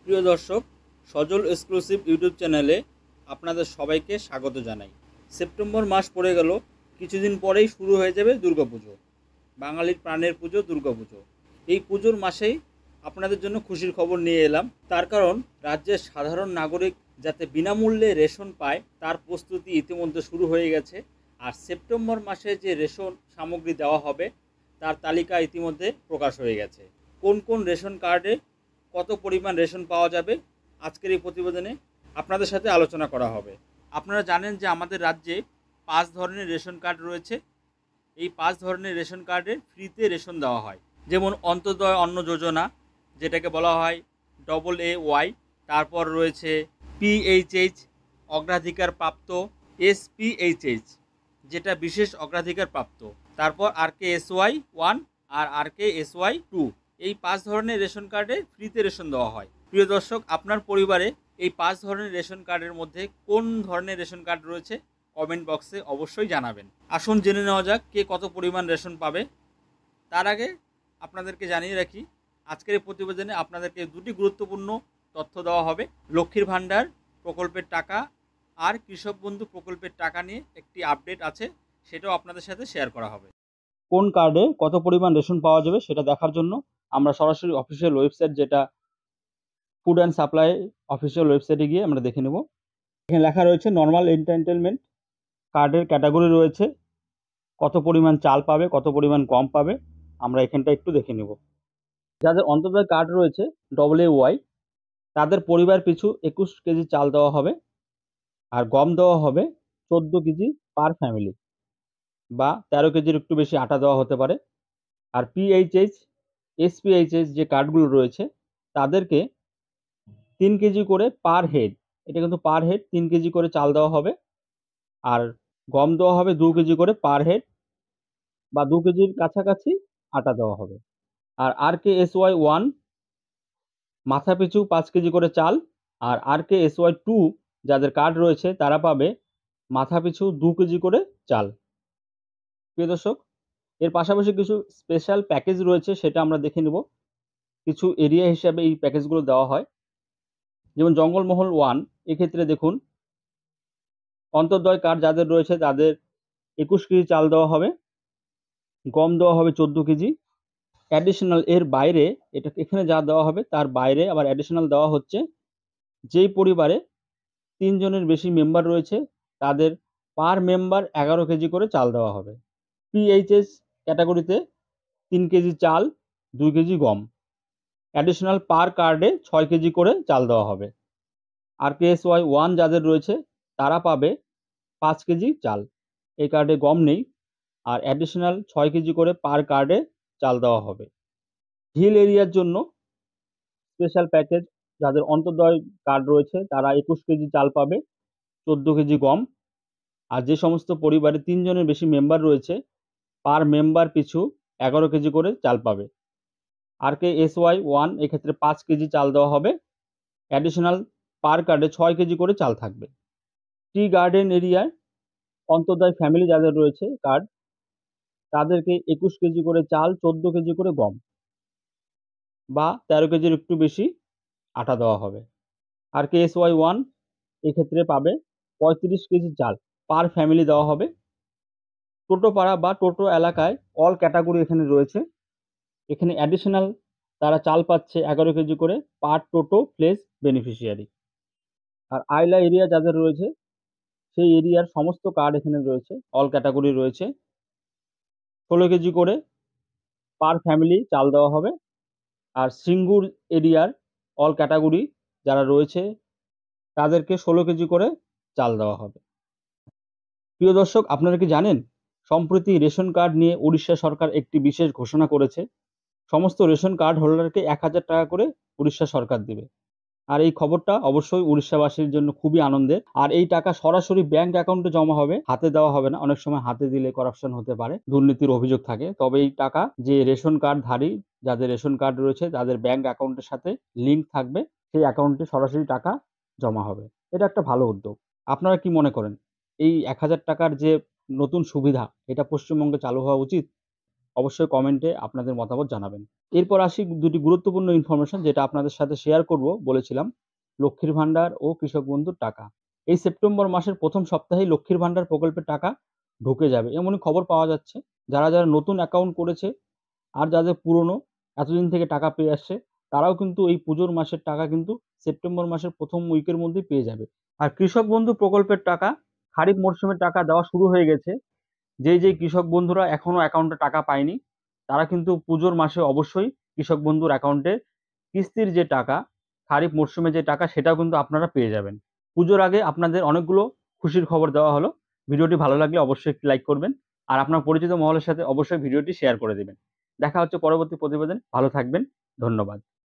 প্রিয় দর্শক, সজল exclusive YouTube চ্যানেলে আপনাদের সবাইকে স্বাগত জানাই। সেপ্টেম্বর মাস পড়ে গেল, কিছুদিন পরেই শুরু হয়ে যাবে দুর্গাপুজো, বাঙালির প্রাণের পুজো দুর্গাপুজো। এই পুজোর মাসেই আপনাদের জন্য খুশির খবর নিয়ে এলাম। তার কারণ, রাজ্যের সাধারণ নাগরিক যাতে বিনামূল্যে রেশন পায় তার প্রস্তুতি ইতিমধ্যে শুরু হয়ে গেছে। আর সেপ্টেম্বর মাসে যে রেশন সামগ্রী দেওয়া হবে তার তালিকা ইতিমধ্যে প্রকাশ হয়ে গেছে। কোন কোন রেশন কার্ডে কত পরিমাণ রেশন পাওয়া যাবে আজকের এই প্রতিবেদনে আপনাদের সাথে আলোচনা করা হবে। আপনারা জানেন যে আমাদের রাজ্যে 5 ধরনের রেশন কার্ড রয়েছে। এই 5 ধরনের রেশন কার্ডে ফ্রিতে রেশন দেওয়া হয়। যেমন অন্তোদয় অন্ন যোজনা, যেটাকে বলা হয় AA ওয়াই। তারপর রয়েছে পিএইচএইচ, অগ্রাধিকার প্রাপ্ত। এসপিএইচএইচ, যেটা বিশেষ অগ্রাধিকার প্রাপ্ত। তারপর RKSY 1 আর RKSY 2। এই 5 ধরনের রেশন কার্ডে ফ্রিতে রেশন দেওয়া হয়। প্রিয় দর্শক, আপনার পরিবারে এই 5 ধরনের রেশন কার্ডের মধ্যে কোন ধরনের রেশন কার্ড রয়েছে কমেন্ট বক্সে অবশ্যই জানাবেন। আসুন জেনে নেওয়া যাক কে কত পরিমাণ রেশন পাবে। তার আগে আপনাদেরকে জানিয়ে রাখি, আজকের এই প্রতিবেদনে আপনাদেরকে দুটি গুরুত্বপূর্ণ তথ্য দেওয়া হবে। লক্ষ্মীর ভাণ্ডার প্রকল্পের টাকা আর কৃষক বন্ধু প্রকল্পের টাকা নিয়ে একটি আপডেট আছে, সেটাও আপনাদের সাথে শেয়ার করা হবে। কোন কার্ডে কত পরিমাণ রেশন পাওয়া যাবে সেটা দেখার জন্য আমরা সরাসরি অফিসিয়াল ওয়েবসাইট, যেটা ফুড অ্যান্ড সাপ্লাই অফিসিয়াল ওয়েবসাইটে গিয়ে আমরা দেখে নেব। এখানে লেখা রয়েছে নর্মাল এন্টারটেনমেন্ট কার্ডের ক্যাটাগরি রয়েছে, কত পরিমাণ চাল পাবে, কত পরিমাণ গম পাবে, আমরা এখানটা একটু দেখে নেব। যাদের অন্তোদয় কার্ড রয়েছে AA ওয়াই, তাদের পরিবার পিছু 21 কেজি চাল দেওয়া হবে, আর গম দেওয়া হবে 14 কেজি পার ফ্যামিলি, বা 13 কেজির একটু বেশি আটা দেওয়া হতে পারে। আর পিএইচএইচ, এসপিএইচএইচ যে কার্ডগুলো রয়েছে তাদেরকে 3 কেজি করে পার হেড, এটা কিন্তু পার হেড 3 কেজি করে চাল দেওয়া হবে, আর গম দেওয়া হবে 2 কেজি করে পার হেড, বা 2 কেজির কাছাকাছি আটা দেওয়া হবে। আর RKSY 1 মাথাপিছু 5 কেজি করে চাল, আর RKSY 2 যাদের কার্ড রয়েছে তারা পাবে মাথাপিছু 2 কেজি করে চাল। প্রিয় দর্শক, এর পাশাপাশি কিছু স্পেশাল প্যাকেজ রয়েছে, সেটা আমরা দেখে নেব। কিছু এরিয়া হিসাবে এই প্যাকেজগুলো দেওয়া হয়। যেমন জঙ্গলমহল 1, এক্ষেত্রে দেখুন অন্তর্দয় কার্ড যাদের রয়েছে তাদের 21 কেজি চাল দেওয়া হবে, গম দেওয়া হবে 14 কেজি। অ্যাডিশনাল এর বাইরে, এটা এখানে যা দেওয়া হবে তার বাইরে আবার অ্যাডিশনাল দেওয়া হচ্ছে, যেই পরিবারে 3 জনের বেশি মেম্বার রয়েছে তাদের পার মেম্বার 11 কেজি করে চাল দেওয়া হবে। পিএইচএস ক্যাটাগরিতে 3 কেজি চাল, 2 কেজি গম, অ্যাডিশনাল পার কার্ডে 6 কেজি করে চাল দেওয়া হবে। RKSY 1 যাদের রয়েছে তারা পাবে 5 কেজি চাল, এই কার্ডে গম নেই, আর অ্যাডিশনাল 6 কেজি করে পার কার্ডে চাল দেওয়া হবে। হিল এরিয়ার জন্য স্পেশাল প্যাকেজ, যাদের অন্তর্দয় কার্ড রয়েছে তারা 21 কেজি চাল পাবে, 14 কেজি গম, আর যে সমস্ত পরিবারে 3 জনের বেশি মেম্বার রয়েছে পার মেম্বার পিছু 11 কেজি করে চাল পাবে। RKSY 1 এক্ষেত্রে 5 কেজি চাল দেওয়া হবে, অ্যাডিশনাল পার কার্ডে 6 কেজি করে চাল থাকবে। টি গার্ডেন এরিয়ায় অন্তর্দয় ফ্যামিলি যাদের রয়েছে কার্ড, তাদেরকে 21 কেজি করে চাল, 14 কেজি করে গম, বা 13 কেজির একটু বেশি আটা দেওয়া হবে। RKSY 1 এক্ষেত্রে পাবে 35 কেজি চাল পার ফ্যামিলি দেওয়া হবে। টোটো পাড়া বা টোটো এলাকায় অল ক্যাটাগরি এখানে রয়েছে, এখানে অ্যাডিশনাল তারা চাল পাচ্ছে 11 কেজি করে পার টোটো প্লেস বেনিফিশিয়ারি। আর আইলা এরিয়া যাদের রয়েছে সেই এরিয়ার সমস্ত কার্ড এখানে রয়েছে, অল ক্যাটাগরি রয়েছে, 16 কেজি করে পার ফ্যামিলি চাল দেওয়া হবে। আর সিঙ্গুর এরিয়ার অল ক্যাটাগরি যারা রয়েছে তাদেরকে 16 কেজি করে চাল দেওয়া হবে। প্রিয় দর্শক, আপনারা কি জানেন সম্প্রতি রেশন কার্ড নিয়ে উড়িষ্যা সরকার একটি বিশেষ ঘোষণা করেছে? সমস্ত রেশন কার্ড হোল্ডারকে 1000 টাকা করে উড়িষ্যা সরকার দিবে। আর এই খবরটা অবশ্যই উড়িষ্যাবাসীর জন্য খুবই আনন্দের। আর এই টাকা সরাসরি ব্যাংক অ্যাকাউন্টে জমা হবে, হাতে দেওয়া হবে না। অনেক সময় হাতে দিলে করাপশন হতে পারে, দুর্নীতির অভিযোগ থাকে। তবে এই টাকা যে রেশন কার্ডধারী যাদের রেশন কার্ড রয়েছে তাদের ব্যাংক অ্যাকাউন্টের সাথে লিঙ্ক থাকবে, সেই অ্যাকাউন্টে সরাসরি টাকা জমা হবে। এটা একটা ভালো উদ্যোগ। আপনারা কি মনে করেন এই 1000 টাকার যে নতুন সুবিধা, এটা পশ্চিমবঙ্গে চালু হওয়া উচিত? অবশ্যই কমেন্টে আপনাদের মতামত জানাবেন। এরপর আসি দুটি গুরুত্বপূর্ণ ইনফরমেশন যেটা আপনাদের সাথে শেয়ার করব বলেছিলাম, লক্ষ্মীর ভান্ডার ও কৃষক বন্ধুর টাকা। এই সেপ্টেম্বর মাসের প্রথম সপ্তাহেই লক্ষ্মীর ভান্ডার প্রকল্পের টাকা ঢুকে যাবে এমনই খবর পাওয়া যাচ্ছে। যারা নতুন অ্যাকাউন্ট করেছে আর যাদের পুরনো এতদিন থেকে টাকা পেয়ে আসছে তারাও কিন্তু এই পুজোর মাসের টাকা কিন্তু সেপ্টেম্বর মাসের প্রথম উইকের মধ্যেই পেয়ে যাবে। আর কৃষক বন্ধু প্রকল্পের টাকা খারিফ মরশুমের টাকা দেওয়া শুরু হয়ে গেছে। যেই কৃষক বন্ধুরা এখনো অ্যাকাউন্টে টাকা পায়নি তারা কিন্তু পুজোর মাসে অবশ্যই কৃষক বন্ধুর অ্যাকাউন্টে কিস্তির যে টাকা, খারিফ মরশুমে যে টাকা সেটাও কিন্তু আপনারা পেয়ে যাবেন। পুজোর আগে আপনাদের অনেকগুলো খুশির খবর দেওয়া হলো। ভিডিওটি ভালো লাগলে অবশ্যই একটি লাইক করবেন আর আপনার পরিচিত মহলের সাথে অবশ্যই ভিডিওটি শেয়ার করে দেবেন। দেখা হচ্ছে পরবর্তী প্রতিবেদন। ভালো থাকবেন। ধন্যবাদ।